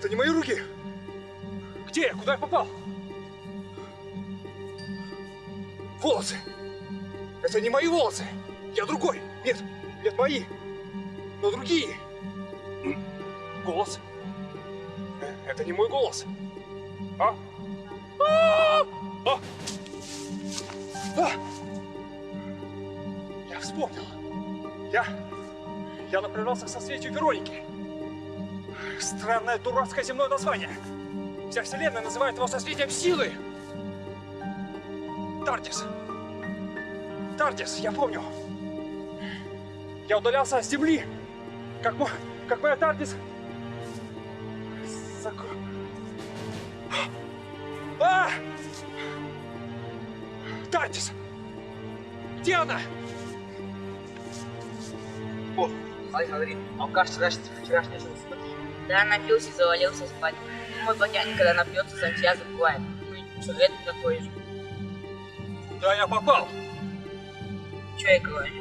Это не мои руки. Где я? Куда я попал? Волосы. Это не мои волосы. Я другой. Нет, нет, мои. Но другие. Голос. Это не мой голос. А? Я вспомнил. Я направлялся к созвездию Вероники. Странное, дурацкое земное название. Вся Вселенная называет его созвездием силы. Тардис. Тардис, я помню. Я удалялся от Земли, как моя Тардис. Тардис! Где она? О, смотри, он, кажется, вчерашний жил. Да, напился и завалился спать. Мой батяня, когда напьется, Сантья забывает. Ну, что это такое же? Куда я попал? Че я говорю?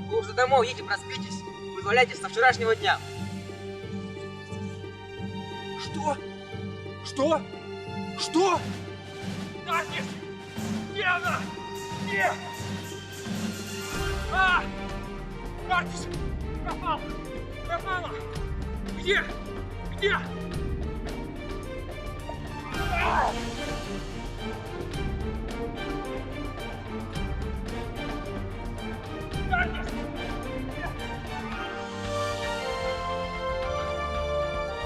Вы уже домой едете, проспитесь. Вызволяйтесь со вчерашнего дня. Что? Что? Что? Тардис! Где она? Где? Тардис! Пропал! Пропала! Где? Где? Тардис!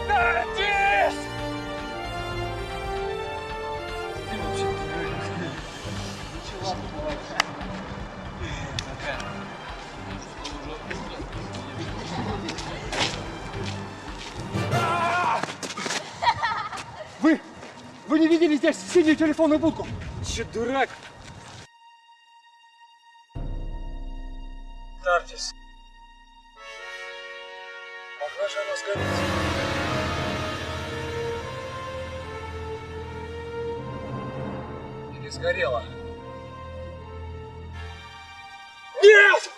Тардис! Вы не видели здесь синюю телефонную будку? Че, дурак? Тардис. Могла же она сгореть? Или сгорела? Нет!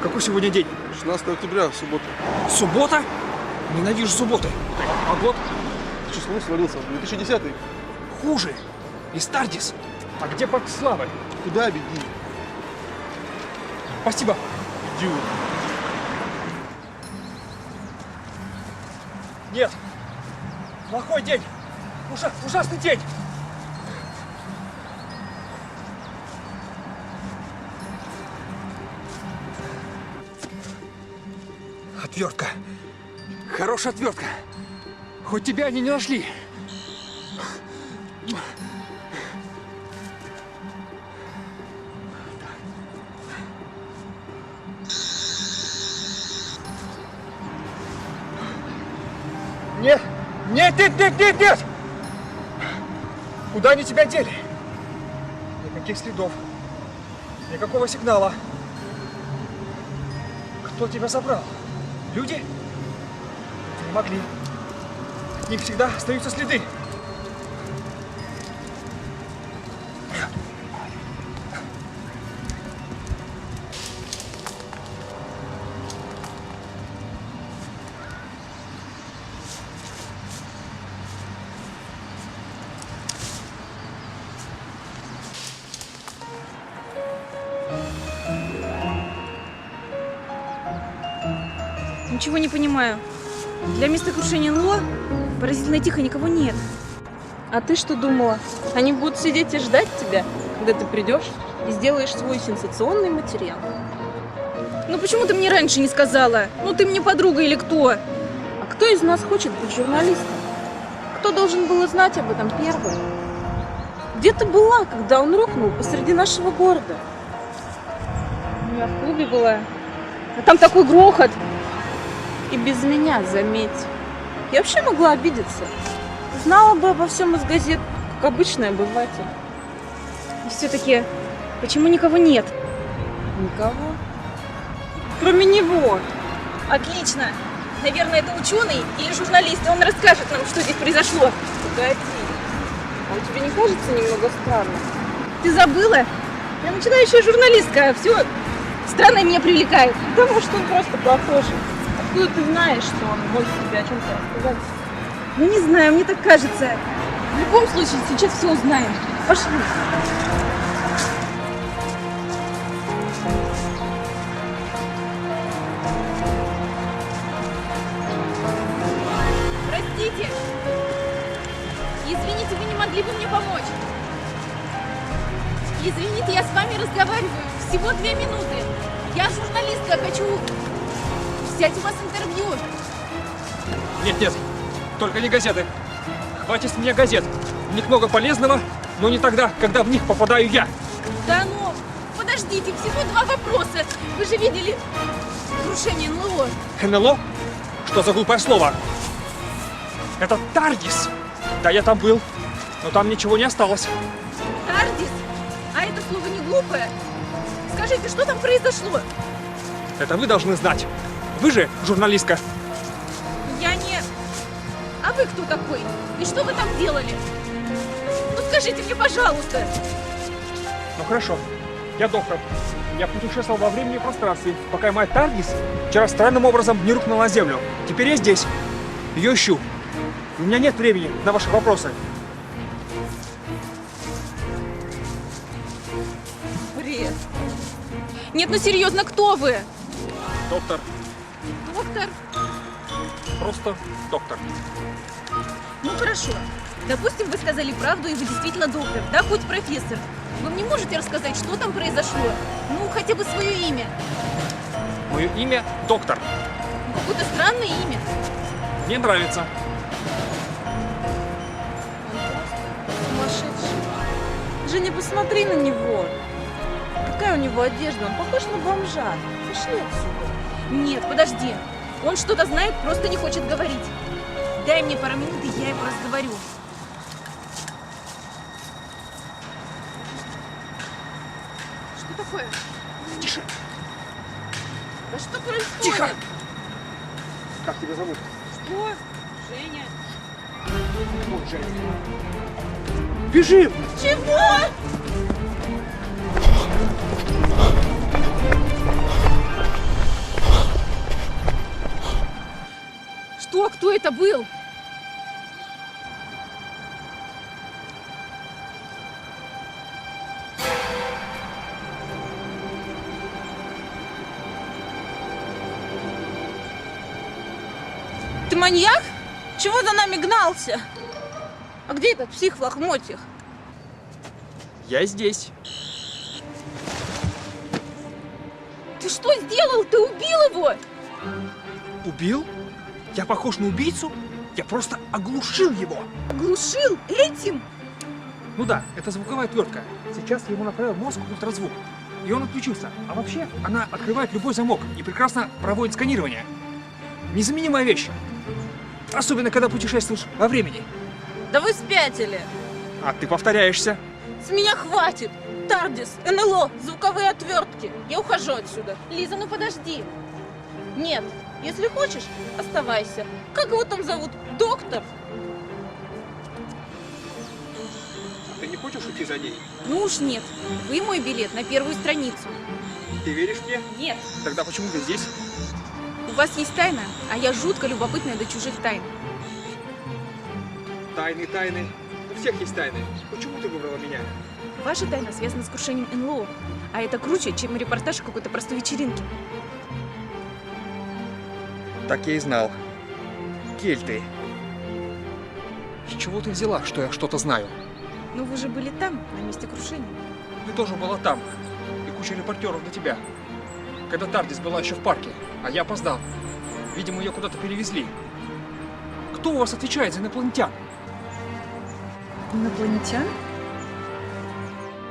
Какой сегодня день? 16 октября, суббота. Суббота? Ненавижу субботы. А год? Число свалился. 2010. Хуже. Из Тардис. А где парк славы? Куда беги? Спасибо. Идиот. Нет. Плохой день. Ужасный день. Отвертка. Хорошая отвертка. Хоть тебя они не нашли. Нет! Нет! Куда они тебя дели? Никаких следов. Никакого сигнала. Кто тебя забрал? Люди? Не могли. От них всегда остаются следы. Ничего не понимаю. Для места крушения НЛО поразительно тихо, никого нет. А ты что думала? Они будут сидеть и ждать тебя, когда ты придешь и сделаешь свой сенсационный материал? Ну почему ты мне раньше не сказала? Ну ты мне подруга или кто? А кто из нас хочет быть журналистом? Кто должен был знать об этом первым? Где ты была, когда он рухнул посреди нашего города? Ну, я в клубе была. А там такой грохот. И без меня, заметь. Я вообще могла обидеться. Знала бы обо всем из газет, как обычный обыватель. И все-таки, почему никого нет? Никого. Кроме него. Отлично. Наверное, это ученый или журналист, и он расскажет нам, что здесь произошло. Погоди. Он тебе не кажется немного странным? Ты забыла? Я начинающая журналистка, а все странное меня привлекает. Да, может, он просто похож. Откуда ты знаешь, что он может тебе о чем-то рассказать? Ну, не знаю, мне так кажется. В любом случае, сейчас все узнаем. Пошли. Простите. Извините, вы не могли бы мне помочь? Извините, я с вами разговариваю. Всего 2 минуты. Я журналистка, хочу взять у вас интервью. Нет, только не газеты. Хватит с меня газет. В них много полезного, но не тогда, когда в них попадаю я. Да ну, подождите, всего 2 вопроса. Вы же видели крушение НЛО. НЛО? Что за глупое слово? Это Тардис. Да, я там был, но там ничего не осталось. Тардис? А это слово не глупое? Скажите, что там произошло? Это вы должны знать. Вы же журналистка. Я не... А вы кто такой? И что вы там делали? Ну скажите мне, пожалуйста. Ну хорошо, я доктор. Я путешествовал во времени и пространстве, пока моя Тардис вчера странным образом не рухнула на землю. Теперь я здесь. Ее ищу. У меня нет времени на ваши вопросы. Бред. Нет, ну серьезно, кто вы? Доктор. Доктор? Просто доктор. Ну хорошо. Допустим, вы сказали правду, и вы действительно доктор, да, хоть профессор. Вы мне можете рассказать, что там произошло? Ну, хотя бы свое имя. Мое имя доктор. Ну, какое-то странное имя. Мне нравится. Сумасшедший. Женя, посмотри на него. Какая у него одежда? Он похож на бомжа. Пошли отсюда. Нет, подожди. Он что-то знает, просто не хочет говорить. Дай мне пару минут, и я его разговорю. Что такое? Тише. Да что происходит? Тихо. Как тебя зовут? Что? Женя. Вот Женя. Бежим! Чего? Что? Кто это был? Ты маньяк? Чего за нами гнался? А где этот псих в лохмотьях? Я здесь. Ты что сделал? Ты убил его? Убил? Я похож на убийцу? Я просто оглушил его. Глушил этим? Ну да, это звуковая отвертка. Сейчас я ему направил мозг в ультразвук. И он отключился. А вообще, она открывает любой замок и прекрасно проводит сканирование. Незаменимая вещь. Особенно, когда путешествуешь во времени. Да вы спятили. А ты повторяешься. С меня хватит. Тардис, НЛО, звуковые отвертки. Я ухожу отсюда. Лиза, ну подожди. Нет, если хочешь, оставайся. Как его там зовут? Доктор? Ты не хочешь уйти за ней? Ну уж нет. Вы мой билет на первую страницу. Ты веришь мне? Нет. Тогда почему ты здесь? У вас есть тайна, а я жутко любопытная до чужих тайн. Тайны. У всех есть тайны. Почему ты выбрала меня? Ваша тайна связана с крушением НЛО, а это круче, чем репортаж о какой-то простой вечеринке. Так я и знал. Кельты. С чего ты взяла, что я что-то знаю? Ну вы же были там, на месте крушения. Ты тоже была там. И куча репортеров на тебя. Когда Тардис была еще в парке, а я опоздал. Видимо, ее куда-то перевезли. Кто у вас отвечает за инопланетян? Инопланетян?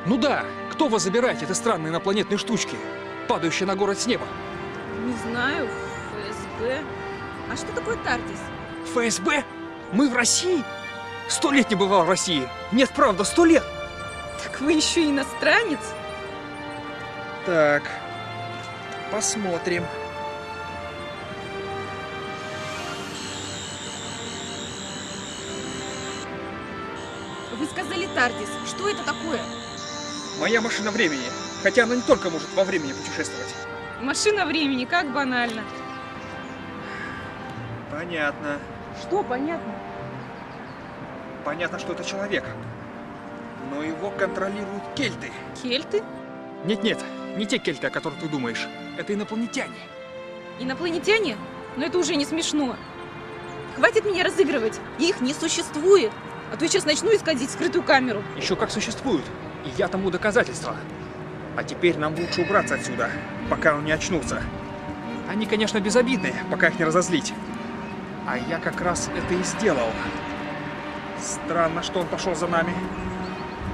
Ну да, кто вас забирает эти странные инопланетные штучки, падающие на город с неба? Не знаю, ФСБ. А что такое Тардис? ФСБ? Мы в России? 100 лет не бывал в России. Нет, правда, 100 лет. Так вы еще иностранец? Так, посмотрим. Вы сказали Тардис. Что это такое? Моя машина времени. Хотя она не только может во времени путешествовать. Машина времени, как банально. Понятно. Что понятно? Понятно, что это человек. Но его контролируют кельты. Кельты? Нет-нет, не те кельты, о которых ты думаешь. Это инопланетяне. Инопланетяне? Но это уже не смешно. Хватит меня разыгрывать. Их не существует. А то я сейчас начну искать здесь скрытую камеру. Еще как существуют. И я тому доказательство. А теперь нам лучше убраться отсюда, пока он не очнулся. Они, конечно, безобидны, пока их не разозлить. А я как раз это и сделал. Странно, что он пошел за нами.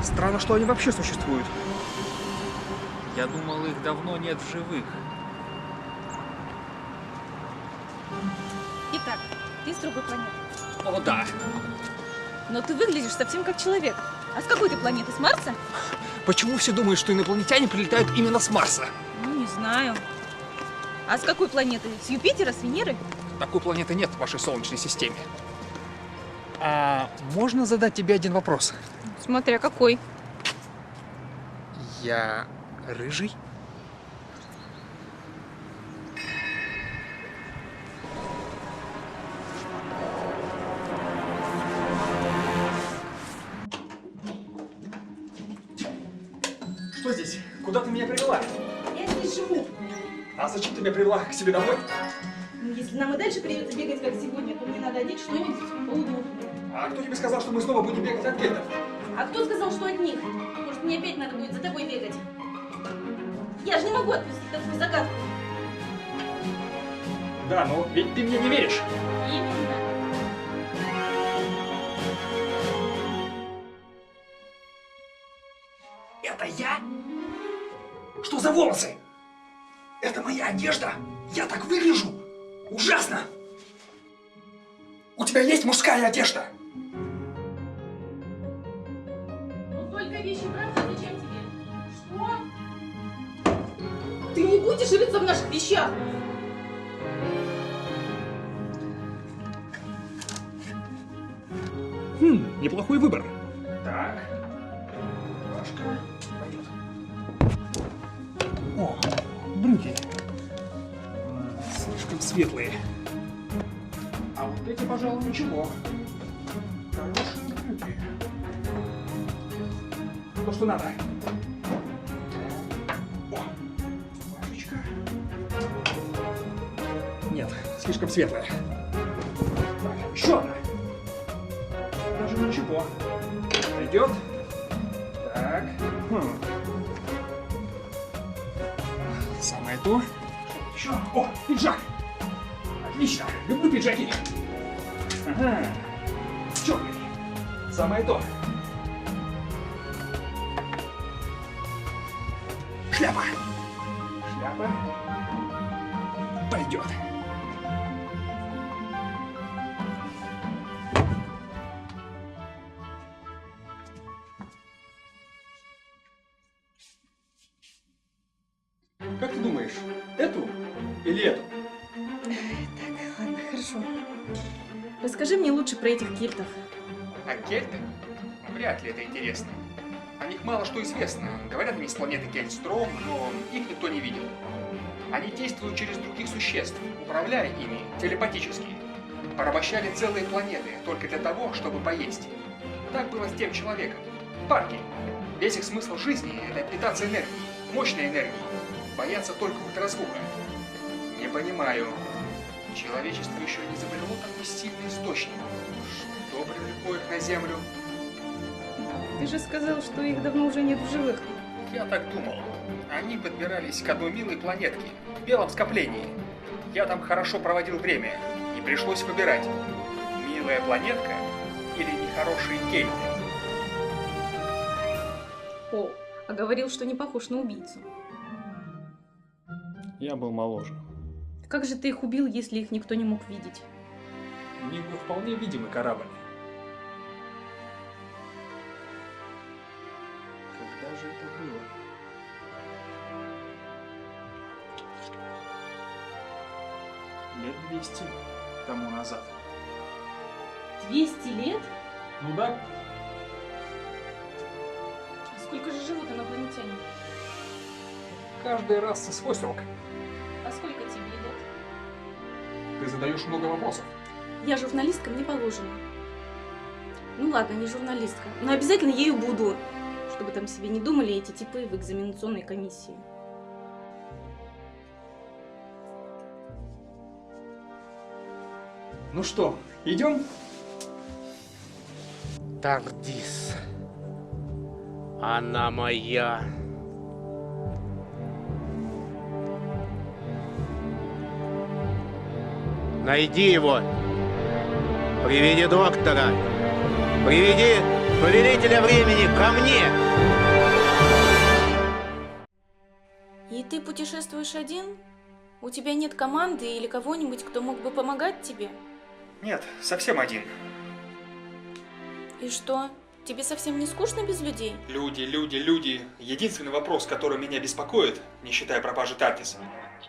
Странно, что они вообще существуют. Я думал, их давно нет в живых. Итак, ты с другой планеты. О, да. Но ты выглядишь совсем как человек. А с какой ты планеты? С Марса? Почему все думают, что инопланетяне прилетают именно с Марса? Ну, не знаю. А с какой планеты? С Юпитера, с Венеры? Такой планеты нет в вашей Солнечной системе. А можно задать тебе один вопрос? Смотря какой. Я рыжий? Что здесь? Куда ты меня привела? Я здесь живу. А зачем ты меня привела к себе домой? Если нам и дальше придется бегать, как сегодня, то мне надо одеть что-нибудь поудобнее. А кто тебе сказал, что мы снова будем бегать от кельтов? А кто сказал, что от них? Может, мне опять надо будет за тобой бегать? Я же не могу отпустить такую загадку. Да, но ведь ты мне не веришь. Именно. Это я? Что за волосы? Это моя одежда? Я так выгляжу? Ужасно! У тебя есть мужская одежда? Ну только вещи брать, зачем тебе? Что? Ты не будешь рыться в наших вещах? Неплохой выбор. Так. Рубашка. Пойдет. О, брюки. Слишком светлые. А вот эти, пожалуй, ничего. Хорошие брюки. То, что надо. О, рубашечка. Нет, слишком светлая. Так, еще одна. Даже ничего. Пойдет. Так. Самое то. Еще. О, пиджак. Отлично. Люблю пиджаки. Ага. Черный. Самое то. Шляпа. Шляпа. Пойдет. Как ты думаешь, эту или эту? Так, ладно, хорошо. Расскажи мне лучше про этих кельтов. А кельты? Вряд ли это интересно. О них мало что известно. Говорят, они с планеты Кельстром, но их никто не видел. Они действуют через других существ, управляя ими телепатически. Порабощали целые планеты только для того, чтобы поесть. Так было с тем человеком. Парки. Весь их смысл жизни – это питаться энергией, мощной энергией. Боятся только ультразвука. Не понимаю. Человечество еще не изобрело такой сильный источник. Что привлекло их на Землю? Ты же сказал, что их давно уже нет в живых. Я так думал. Они подбирались к одной милой планетке, в белом скоплении. Я там хорошо проводил время, и пришлось выбирать. Милая планетка или нехорошие кельты? О, А говорил, что не похож на убийцу. Я был моложе. Как же ты их убил, если их никто не мог видеть? У них был вполне видимый корабль. Когда же это было? Лет 200 тому назад. 200 лет? Ну да, А сколько же живут инопланетяне? каждый раз свой срок. А сколько тебе лет? Ты задаешь много вопросов. Я журналистка, мне положено. Ну ладно, не журналистка, но обязательно ею буду. Чтобы там себе не думали эти типы в экзаменационной комиссии. Ну что, идем? Тардис. Она моя. Найди его. Приведи доктора. Приведи повелителя времени ко мне. И ты путешествуешь один? У тебя нет команды или кого-нибудь, кто мог бы помогать тебе? Нет, совсем один. И что? Тебе совсем не скучно без людей? Люди. Единственный вопрос, который меня беспокоит, не считая пропажи Тардиса,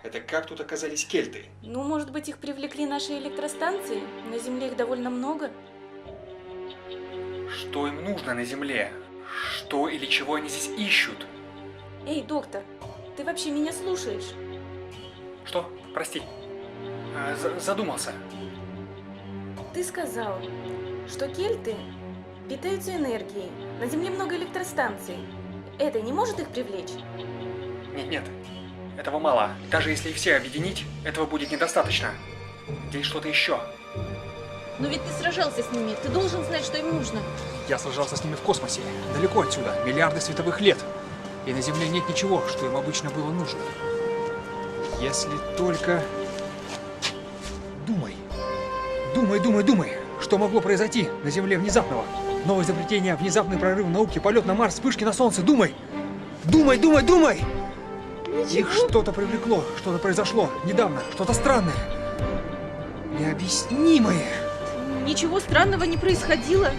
это как тут оказались кельты? Ну, может быть, их привлекли наши электростанции? На Земле их довольно много. Что им нужно на Земле? Что или чего они здесь ищут? Эй, доктор, ты вообще меня слушаешь? Что? Прости. Задумался. Ты сказал, что кельты питаются энергией. На Земле много электростанций. Это не может их привлечь? Нет. Этого мало. Даже если их все объединить, этого будет недостаточно. Здесь что-то еще. Но ведь ты сражался с ними, ты должен знать, что им нужно. Я сражался с ними в космосе, далеко отсюда, миллиарды световых лет. И на Земле нет ничего, что им обычно было нужно. Если только... Думай. Что могло произойти на Земле внезапного? Новое изобретение, внезапный прорыв науки, полет на Марс, вспышки на Солнце. Думай! Их что-то привлекло, что-то произошло недавно, что-то странное. Необъяснимое. Ничего странного не происходило.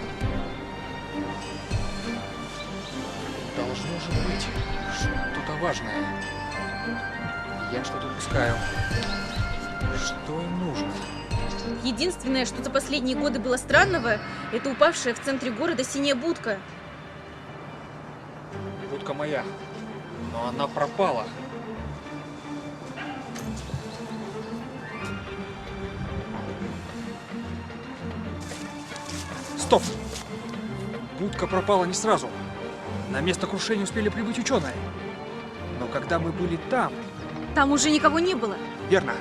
Должно же быть что-то важное. Я что-то упускаю. Что им нужно? Единственное, что за последние годы было странного, это упавшая в центре города синяя будка. Будка моя. Но она пропала. Стоп! Будка пропала не сразу. На место крушения успели прибыть ученые. Но когда мы были там... Там уже никого не было. Верно.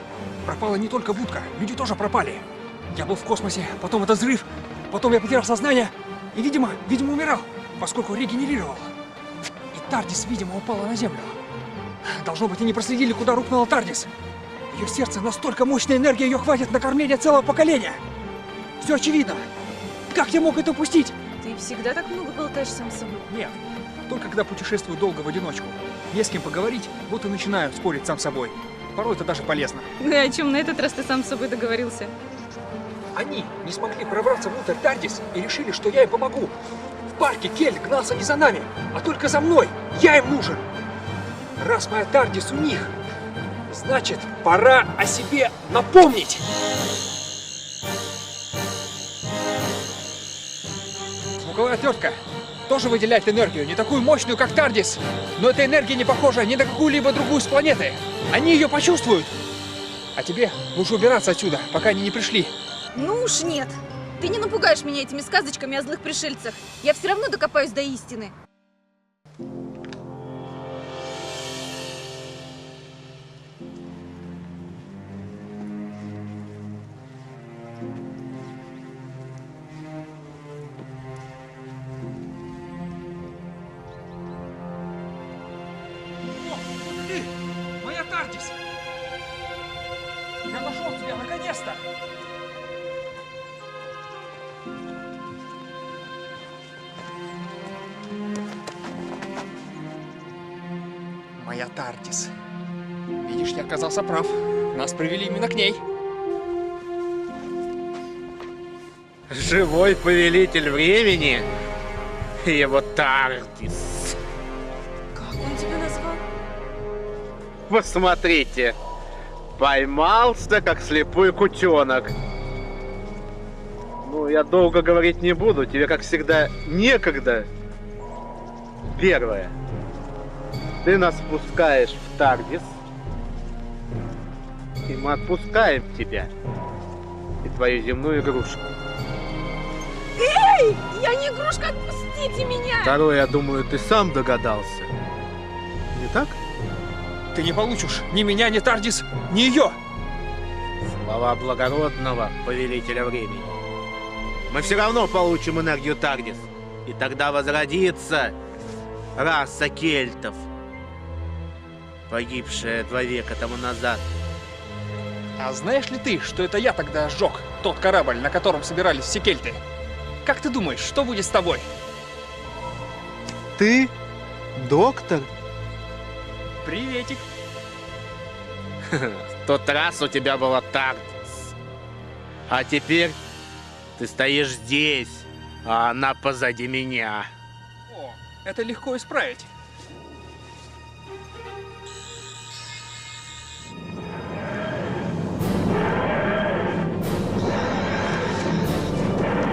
Пропала не только будка. Люди тоже пропали. Я был в космосе, потом этот взрыв, потом я потерял сознание и, видимо, умирал, поскольку регенерировал. И Тардис, видимо, упала на Землю. Должно быть, они проследили, куда рухнула Тардис. Ее сердце настолько мощная энергия, ее хватит на кормление целого поколения. Все очевидно. Как я мог это упустить? Ты всегда так много болтаешь сам с собой. Нет, только когда путешествую долго в одиночку. Не с кем поговорить, вот и начинаю спорить сам с собой. Порой это даже полезно. Ну и о чем на этот раз ты сам с собой договорился? Они не смогли пробраться внутрь Тардис и решили, что я им помогу. В парке Кель гнался не за нами, а только за мной. Я им нужен. Раз моя Тардис у них, значит, пора о себе напомнить. Звуковая отвертка тоже выделяет энергию, не такую мощную, как Тардис. Но эта энергия не похожа ни на какую-либо другую с планеты. Они ее почувствуют. А тебе лучше убираться отсюда, пока они не пришли. Ну уж нет. Ты не напугаешь меня этими сказочками о злых пришельцах. Я все равно докопаюсь до истины. Ты! Моя Тардис! Я нашел тебя, наконец-то! моя Тардис. Видишь, я оказался прав. Нас привели именно к ней. Живой повелитель времени и его Тардис. Как он тебя назвал? Посмотрите, поймался, как слепой кутенок. Ну, я долго говорить не буду, тебе, как всегда, некогда. Первое. Ты нас пускаешь в Тардис, и мы отпускаем тебя и твою земную игрушку. Эй, я не игрушка, отпустите меня! Второе, я думаю, ты сам догадался. Не так? Ты не получишь ни меня, ни Тардис, ни ее. Слова благородного повелителя времени. Мы все равно получим энергию Тардис. И тогда возродится раса кельтов, погибшая 2 века тому назад. А знаешь ли ты, что это я тогда сжег тот корабль, на котором собирались все кельты? Как ты думаешь, что будет с тобой? Ты доктор? Приветик. В тот раз у тебя была Тардис. А теперь ты стоишь здесь, а она позади меня. О, это легко исправить.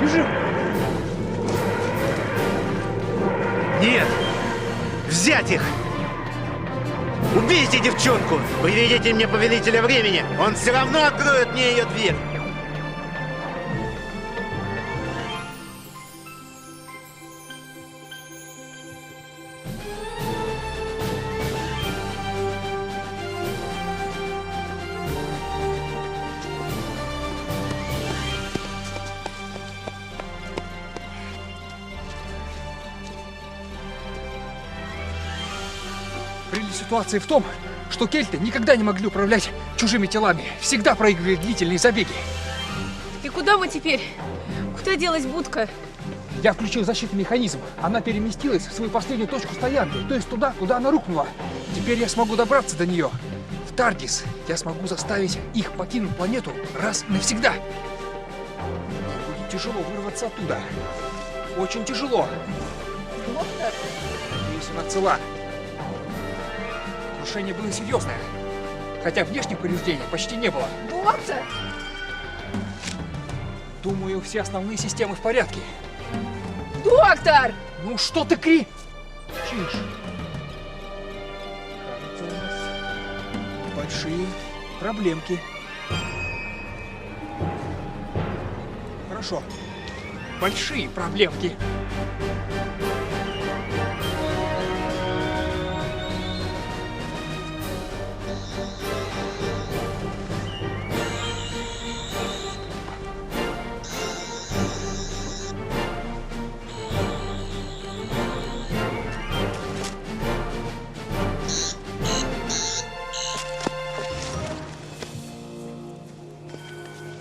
Бежим! Нет! Взять их! Убейте девчонку! Приведите мне повелителя времени! Он все равно откроет мне ее дверь! Прелесть ситуации в том, что кельты никогда не могли управлять чужими телами, всегда проигрывали длительные забеги. И куда мы теперь? Куда делась будка? Я включил защитный механизм. Она переместилась в свою последнюю точку стоянки, то есть туда, куда она рухнула. Теперь я смогу добраться до нее. В Тардис я смогу заставить их покинуть планету раз и навсегда. Будет тяжело вырваться оттуда. Очень тяжело. Доктор? Надеюсь, она цела. Крушение было серьезное. Хотя внешних повреждений почти не было. Доктор? Думаю, все основные системы в порядке. Доктор! Ну что ты кричишь? Кажется, у нас большие проблемки. Хорошо. Большие проблемки.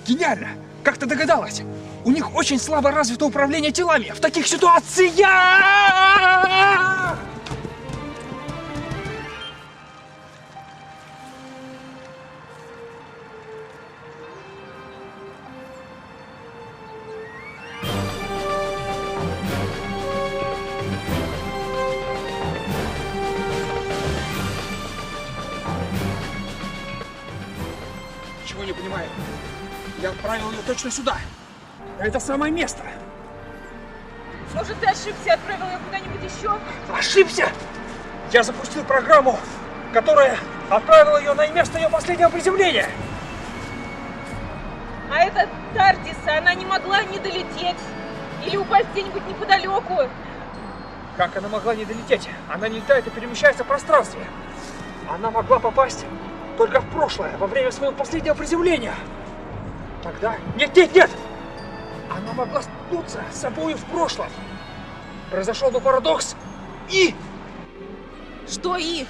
Гениально! Как ты догадалась? У них очень слабо развито управление телами в таких ситуациях! Ничего не понимаю. Я отправил ее точно сюда. На это самое место. Может, ты ошибся, отправил ее куда-нибудь еще? Ошибся! Я запустил программу, которая отправила ее на место ее последнего приземления. А эта Тардис, она не могла не долететь. Или упасть где-нибудь неподалеку. Как она могла не долететь? Она не летает и перемещается в пространстве. Она могла попасть только в прошлое, во время своего последнего приземления. Тогда... Нет! Она могла столкнуться с собой в прошлом. Произошел бы парадокс и... Что и?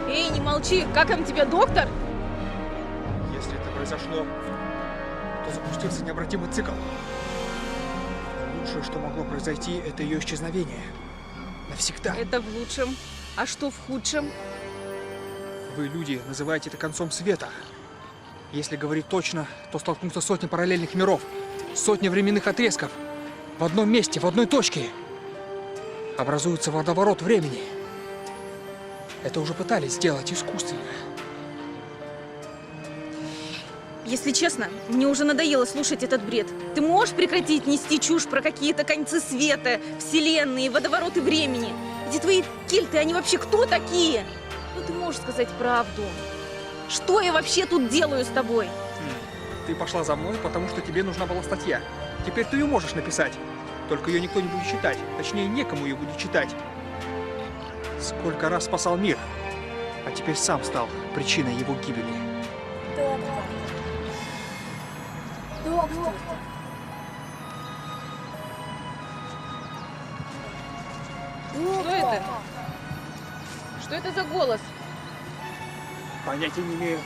Эй, не молчи, как там тебя, доктор? Если это произошло, то запустился необратимый цикл. Лучшее, что могло произойти, это ее исчезновение. Навсегда. Это в лучшем. А что в худшем? Вы, люди, называете это концом света. Если говорить точно, то столкнутся сотни параллельных миров, сотни временных отрезков. В одном месте, в одной точке. Образуется водоворот времени. Это уже пытались сделать искусственно. Если честно, мне уже надоело слушать этот бред. Ты можешь прекратить нести чушь про какие-то концы света, вселенные, водовороты времени? Эти твои кельты, они вообще кто такие? Ну ты можешь сказать правду. Что я вообще тут делаю с тобой? Ты пошла за мной, потому что тебе нужна была статья. Теперь ты ее можешь написать. Только ее никто не будет читать. Точнее, некому ее будет читать. Сколько раз спасал мир, а теперь сам стал причиной его гибели. Что это? Что это за голос? Понятия не имею.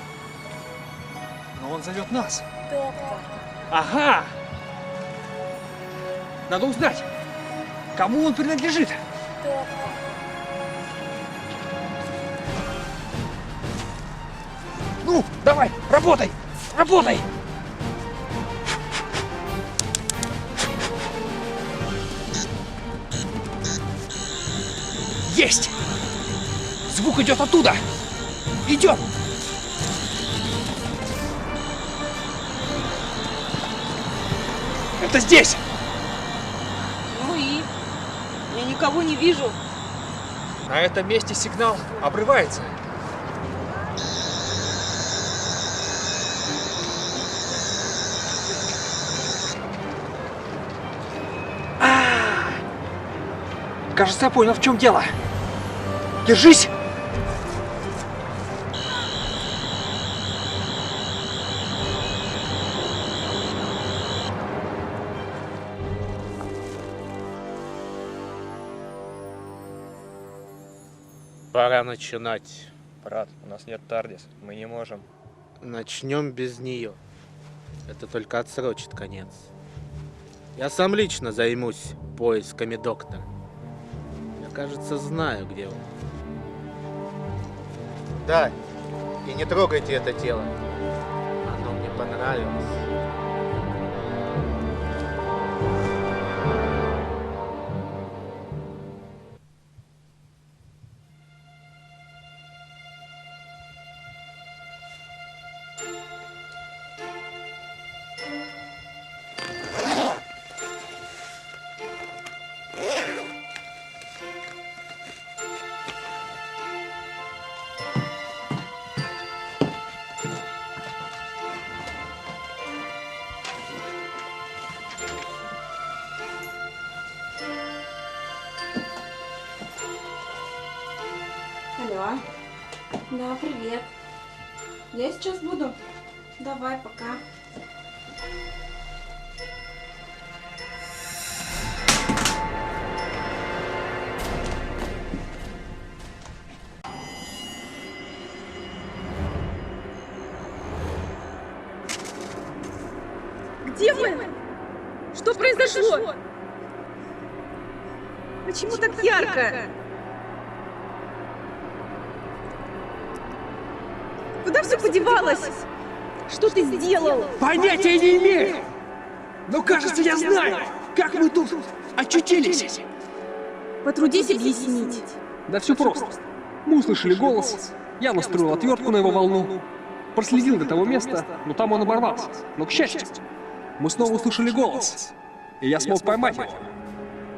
Но он зовет нас. Ага! Надо узнать, кому он принадлежит. Ну, давай, работай! Работай! Есть! Звук идет оттуда! Идем! Это здесь! Ну и? Я никого не вижу. На этом месте сигнал обрывается. Кажется, я понял, в чем дело. Держись! Пора начинать. Брат, у нас нет Тардис, мы не можем. Начнем без нее. Это только отсрочит конец. Я сам лично займусь поисками доктора. Я, кажется, знаю, где он. Да, и не трогайте это тело. Оно мне понравилось. Алло. Да, привет. Я сейчас буду. Давай, пока. Где мы? Что произошло? Почему так ярко? Куда все подевалось? Что ты сделал? Понятия не имею! Но кажется, я знаю, как мы тут очутились. Потрудись объяснить. Да все просто. Мы услышали голос, я настроил отвертку на его волну, проследил до того места, но там он оборвался. Но, к счастью, мы снова услышали голос, и я смог поймать его.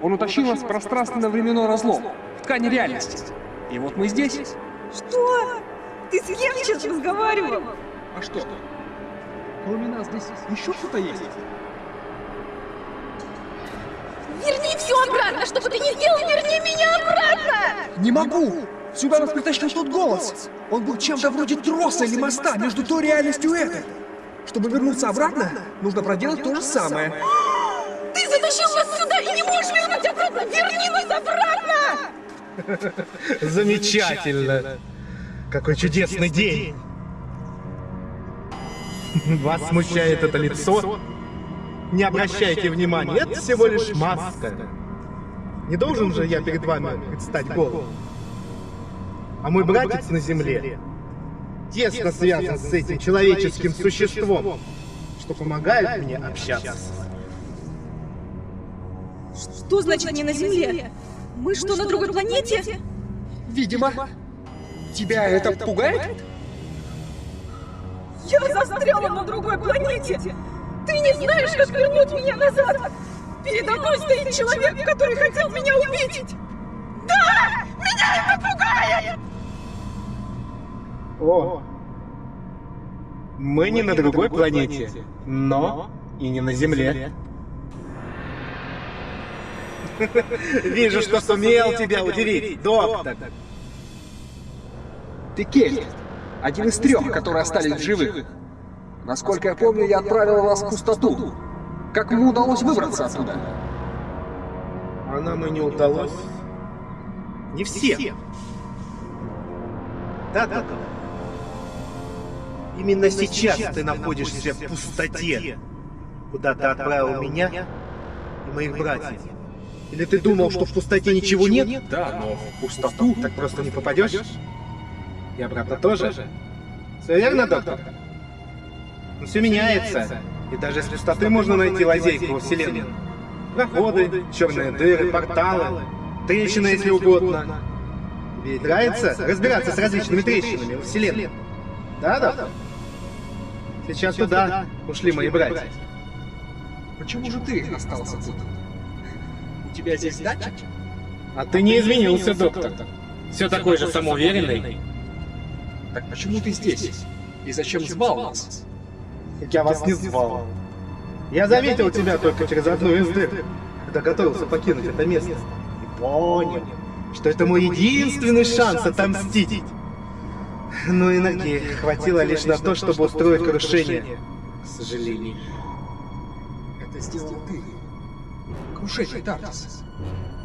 Он утащил нас в пространственно-временной разлом, в ткани реальности. И вот мы здесь. Что? Ты с кем сейчас разговаривал? А что? Кроме нас здесь еще кто-то есть? Верни все обратно! Что бы ты ни сделал, верни меня обратно! Не могу! Сюда нас притащил тот голос! Он был чем-то вроде троса или моста между той реальностью и этой. Чтобы вернуться обратно, нужно проделать то же самое. Ты затащил нас сюда и не можешь вернуть обратно! Верни нас обратно! Замечательно! Какой чудесный день! Вас смущает это лицо? Не обращайте внимания, это всего лишь маска. Не должен же я перед вами предстать голым? А мой братец на Земле тесно связан с этим человеческим существом, что помогает мне общаться с вами. Что значит не на Земле? Мы что, на другой планете? Видимо. Тебя это пугает? Я застряла на другой планете! Ты не знаешь, как вернуть меня назад! Передо мной стоит человек, который хотел меня увидеть! Да! Меня это пугает! О, мы не на другой планете, но и не на Земле. Вижу, что сумел тебя удивить, доктор. Ты Кельт, один из 3, которые остались в живых. Насколько я помню, я отправил вас в пустоту. Как ему удалось выбраться оттуда? А нам и не удалось. Не все. Да, доктор. Именно сейчас ты находишься в пустоте, куда ты отправил меня и моих братьев. Или ты думал, что в пустоте ничего нет? Да, но в пустоту Так просто не попадешь? И обратно тоже? Все верно, доктор? Но все меняется. И даже из пустоты можно найти лазейку во Вселенной. Проходы, черные дыры, порталы, трещины, если угодно. Тебе нравится разбираться с различными трещинами во Вселенной? Да, доктор? Сейчас туда ушли мои братья. почему же ты остался тут? У тебя здесь дача? А ты не изменился, доктор. Все такой же самоуверенный. Так почему ты здесь? И зачем звал нас? Я вас не звал. Я заметил тебя только через одну из дыр, когда готовился покинуть это место. И понял, что это мой единственный шанс отомстить. Но энергии хватило лишь на то, чтобы устроить крушение. К сожалению. Это сделал ты. Крушитель Тартас.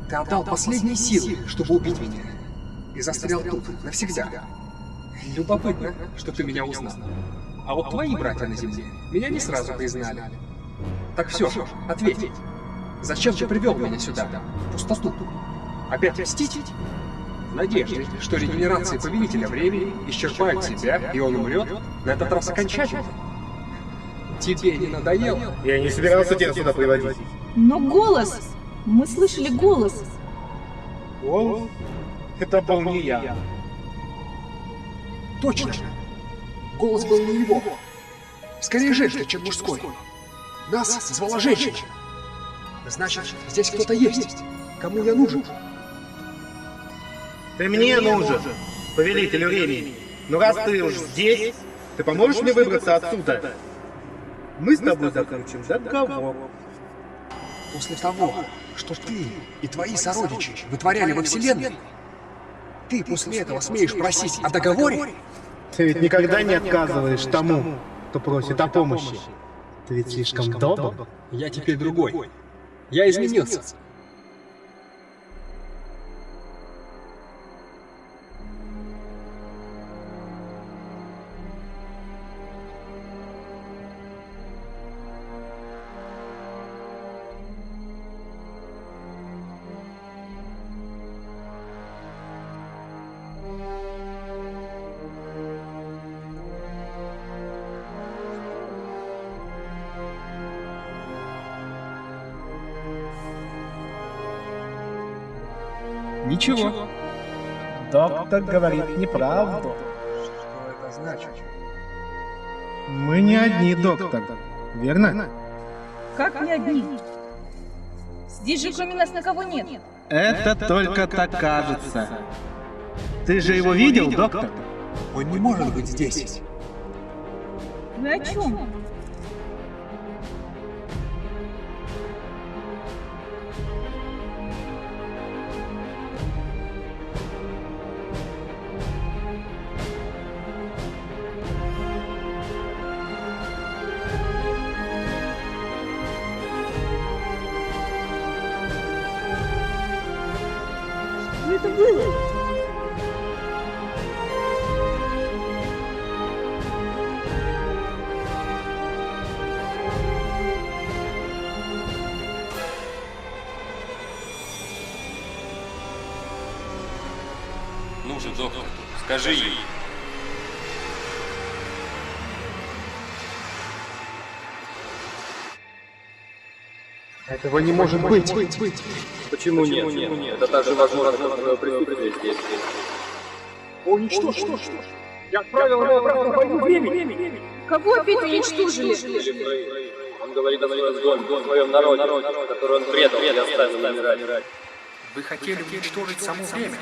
Ты отдал последние силы, чтобы убить меня. И застрял тут, навсегда. Любопытно, что ты меня узнал. А вот твои братья на Земле меня не сразу признали. Так все, ответь. Зачем ты привел меня сюда, в пустоту? Опять мстить? В надежде, что регенерации Повелителя Времени исчерпают себя, и он умрет, на этот раз окончательно. Тебе не надоело? Я не собирался тебя сюда приводить. Но голос! Мы слышали голос! Голос? Это был не я. Точно! Голос был не его. Скорее женский, чем мужской. Нас звала женщина. Значит, здесь кто-то есть. Кому я нужен? Ты мне нужен, Повелитель Времени. Но раз ты уж здесь, ты поможешь мне выбраться отсюда? Мы с тобой закончим договор. После того, что ты и твои сородичи вытворяли во Вселенной, ты после этого смеешь просить о договоре? Ты ведь никогда не отказываешь тому, кто просит о помощи. Ты ведь слишком добр. Я теперь другой. Я изменился. Ничего. Доктор говорит неправду. Что это значит? Мы не одни, доктор. Верно? Как не одни? Здесь же кроме нас никого нет. Это только так кажется. Ты же его видел, доктор? Он не может быть здесь. Вы о чем? Что это было? Ну же, доктор, Скажи ей. Этого не может быть. Почему нет? Это также возможно, как твое присутствие здесь. Уничтожь! Я отправил его обратно в войну времени! Кого опять уничтожили? Он говорит о своем народе, который он предал и оставил умирать. Вы хотели уничтожить само время.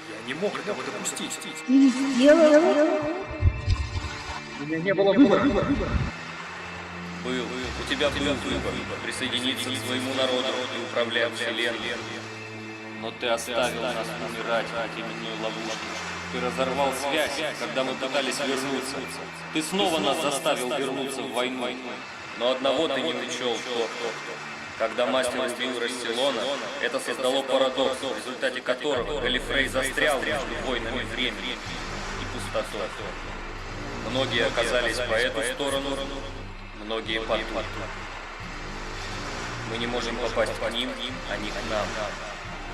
Я не мог этого допустить. Ты сделал? У меня не было выбора. Был. У тебя был выбор присоединиться к своему народу и управлять вселенной. Но ты оставил нас умирать в теменной ловушке. Ты разорвал связь, когда мы пытались вернуться. Ты снова нас заставил вернуться в войну. Но одного ты не учел, что... Когда мастер убил Растелона, это создало парадокс, в результате которого Галифрей застрял между войнами времени и пустотой. Многие оказались по эту сторону, многие по ту. Мы не можем попасть к ним, они к нам.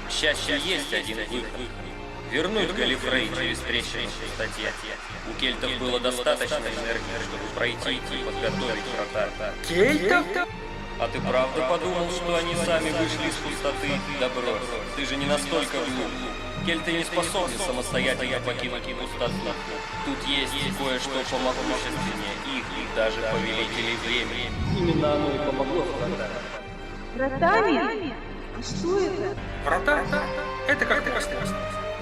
К счастью, есть один выход. Вернуть Галифрей через трещину в пустоте. У кельтов было достаточно энергии, чтобы пройти и подготовить врата. Кельтов? А ты правда подумал, что они сами вышли из пустоты? Да брось, ты же не настолько глуп. Кельты не способны самостоятельно покинуть пустоту. Тут есть кое-что помогущественнее их и даже повелителей времени. Именно оно и помогло с Вратами? А что это? Врата? Это как просто.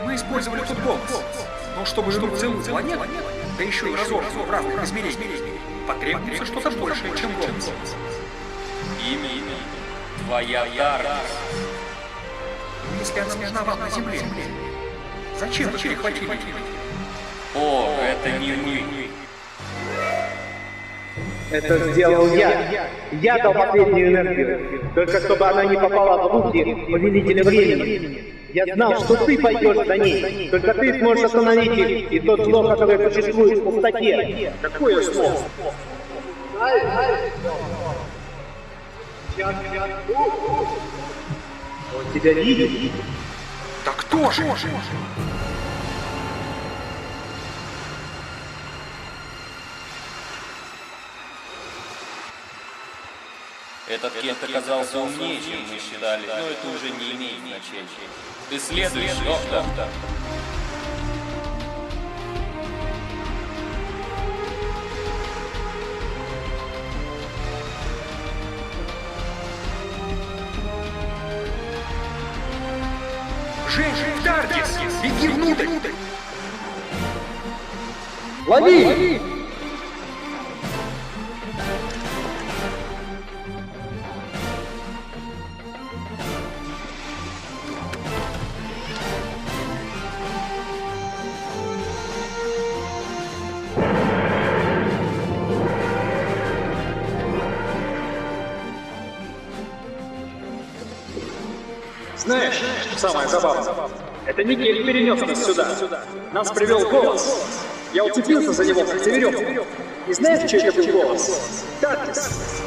Мы использовали тут голос. Но чтобы вернуть целую планету, да еще и разорванную в разных измерениях, потребуется что-то большее, чем голос. Имя. Твоя Тарда. Если она нужна вам на Земле, зачем вы перехватили ее? О, это не мы. Это сделал я. Я дал последнюю энергию. Только чтобы она не попала в руки повелителя времени. Я знал, что ты пойдешь за ней. Только ты сможешь остановить их и тот зло, которое существует в пустоте. Какое зло? Он тебя видит? Да кто же? Этот кельт оказался умнее, чем мы считали, но это уже не имеет значения. Ты следуешь, доктор. Жень, Тардис, беги внутрь! Лови! Знаешь, самое забавное, это не Кель перенес нас сюда. Нас привел голос. Я уцепился за него, как за веревку. И знаешь, чей это был голос? Тардис.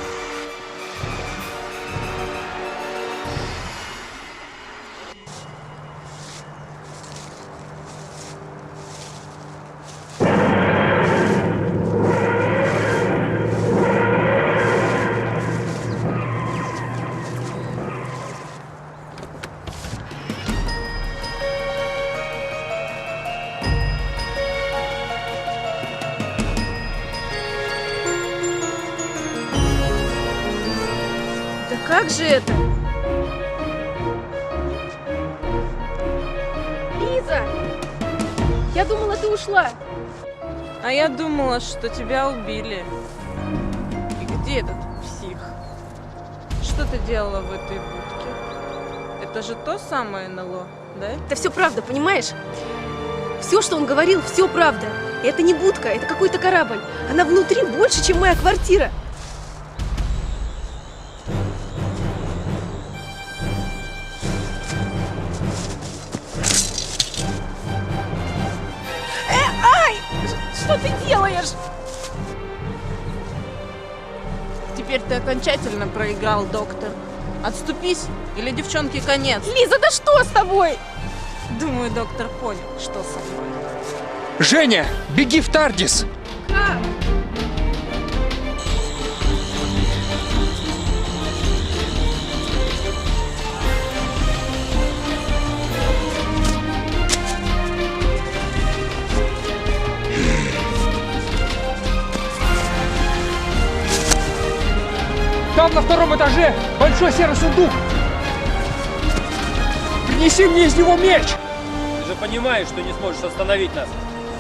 Как же это? Лиза! Я думала, ты ушла. А я думала, что тебя убили. И где этот псих? Что ты делала в этой будке? Это же то самое НЛО, да? Это все правда, понимаешь? Все, что он говорил, все правда. И это не будка, это какой-то корабль. Она внутри больше, чем моя квартира. Что ты делаешь? Теперь ты окончательно проиграл, доктор. Отступись, или девчонке конец. Лиза, да что с тобой? Думаю, доктор понял, что со мной. Женя, беги в Тардис! Там на втором этаже большой серый сундук. Принеси мне из него меч. Ты же понимаешь, что не сможешь остановить нас.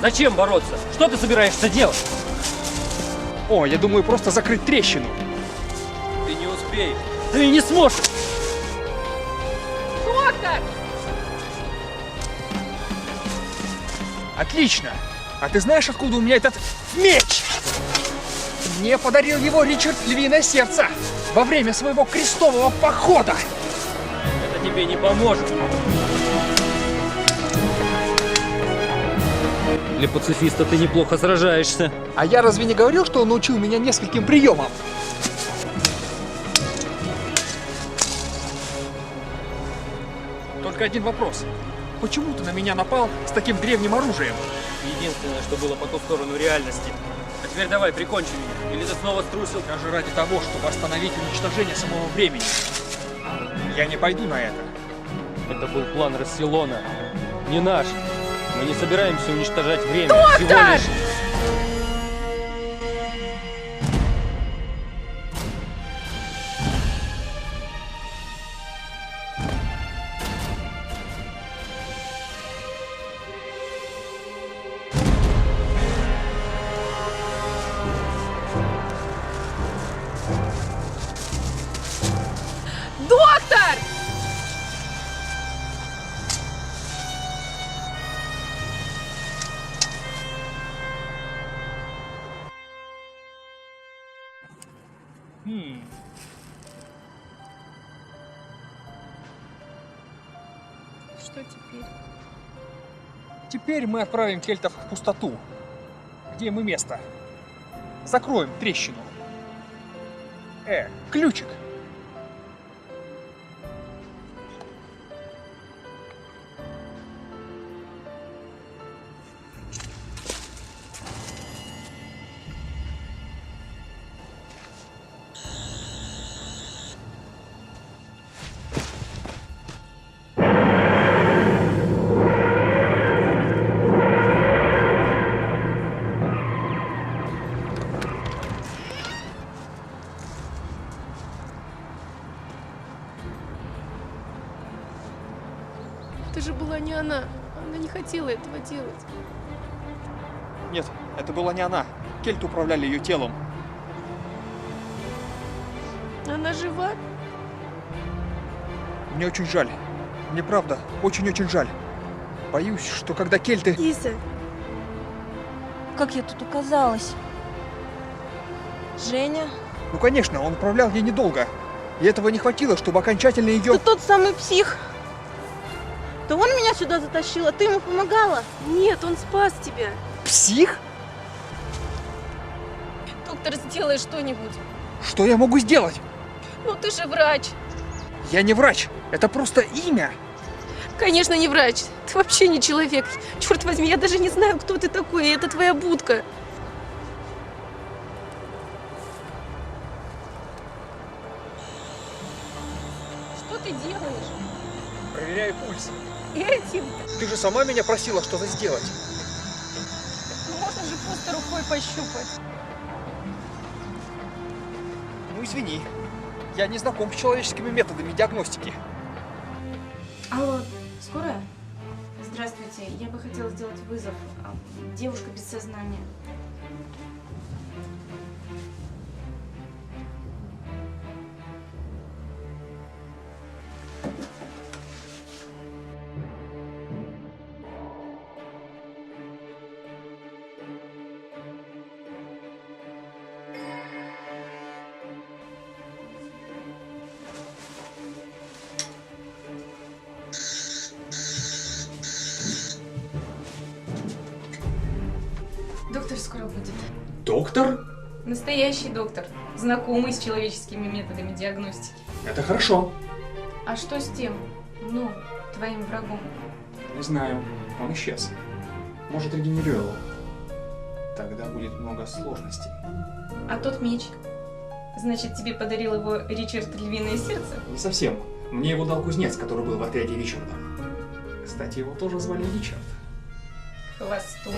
Зачем бороться? Что ты собираешься делать? О, я думаю, просто закрыть трещину. Ты не успеешь. Ты не сможешь. Доктор! Отлично. А ты знаешь, откуда у меня этот меч? Мне подарил его Ричард Львиное Сердце во время своего крестового похода. Это тебе не поможет. Для пацифиста ты неплохо сражаешься. А я разве не говорил, что он научил меня нескольким приемам? Только один вопрос. Почему ты на меня напал с таким древним оружием? Единственное, что было по ту сторону реальности. А теперь давай, прикончи меня. Или ты снова струсил? Даже ради того, чтобы остановить уничтожение самого времени. Я не пойду на это. Это был план Расселона. Не наш. Мы не собираемся уничтожать время. Доктор! Всего лишь... Доктор! Что теперь? Теперь мы отправим кельтов в пустоту. Где им и место. Закроем трещину. Ключик. Это же была не она. Она не хотела этого делать. Нет, это была не она. Кельты управляли ее телом. Она жива? Мне очень жаль. Мне правда, очень-очень жаль. Боюсь, что когда кельты... Иса, как я тут оказалась? Женя? Ну, конечно, он управлял ей недолго. И этого не хватило, чтобы окончательно ее... Ты тот самый псих. Да он меня сюда затащил, а ты ему помогала. Нет, он спас тебя. Псих? Доктор, сделай что-нибудь. Что я могу сделать? Ну ты же врач. Я не врач. Это просто имя. Конечно, не врач. Ты вообще не человек. Черт возьми, я даже не знаю, кто ты такой, и это твоя будка. Что ты делаешь? Проверяю пульс. Этим? Ты же сама меня просила что-то сделать. Ну, можно же просто рукой пощупать. Ну, извини. Я не знаком с человеческими методами диагностики. Алло, скорая? Здравствуйте, я бы хотела сделать вызов. Девушка без сознания. Доктор скоро будет. Доктор? Настоящий доктор, знакомый с человеческими методами диагностики. Это хорошо. А что с тем, ну, твоим врагом? Не знаю. Он исчез. может регенерировал. Тогда будет много сложностей. А тот меч? Значит, тебе подарил его Ричард Львиное Сердце? Не совсем. Мне его дал кузнец, который был в отряде Ричарда. Кстати, его тоже звали Ричард. Хвостун.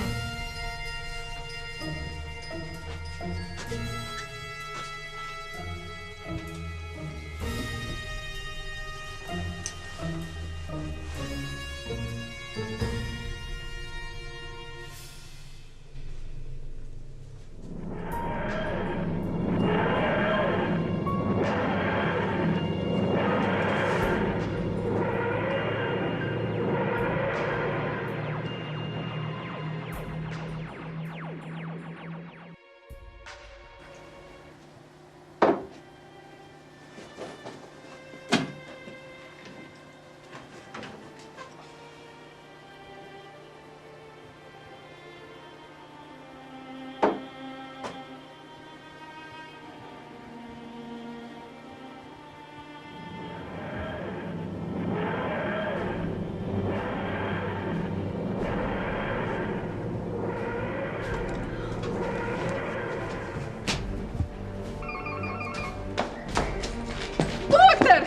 Доктор!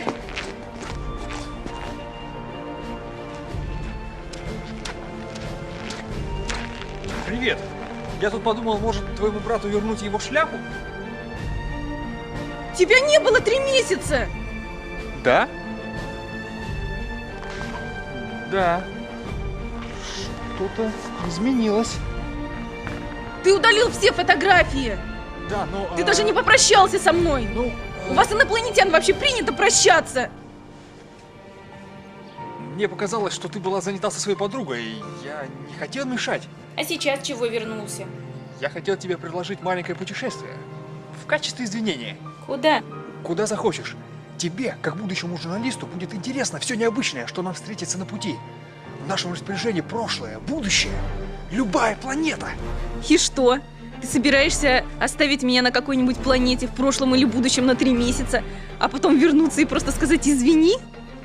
Привет! Я тут подумал, может, твоему брату вернуть его шляпу? Тебя не было 3 месяца! Да? Да. Что-то изменилось. Ты удалил все фотографии! Да, но... Ты даже не попрощался со мной! Ну... У вас, инопланетян, вообще принято прощаться! Мне показалось, что ты была занята со своей подругой, и я не хотел мешать. А сейчас чего вернулся? Я хотел тебе предложить маленькое путешествие. В качестве извинения. Куда? Куда захочешь. Тебе, как будущему журналисту, будет интересно все необычное, что нам встретится на пути. В нашем распоряжении прошлое, будущее. Любая планета. И что? Ты собираешься оставить меня на какой-нибудь планете в прошлом или будущем на 3 месяца, а потом вернуться и просто сказать «извини»?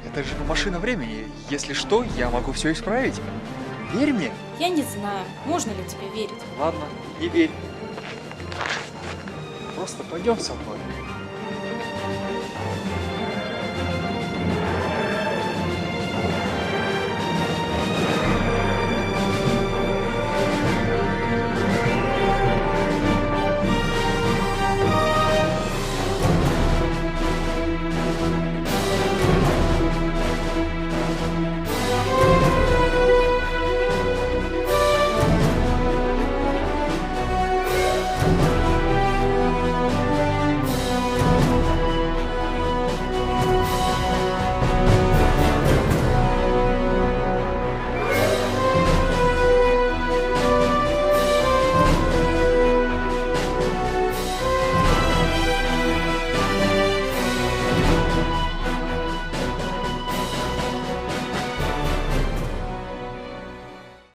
Это же машина времени. Если что, я могу все исправить. Верь мне. Я не знаю, можно ли тебе верить. Ладно, не верь. Просто пойдем со мной.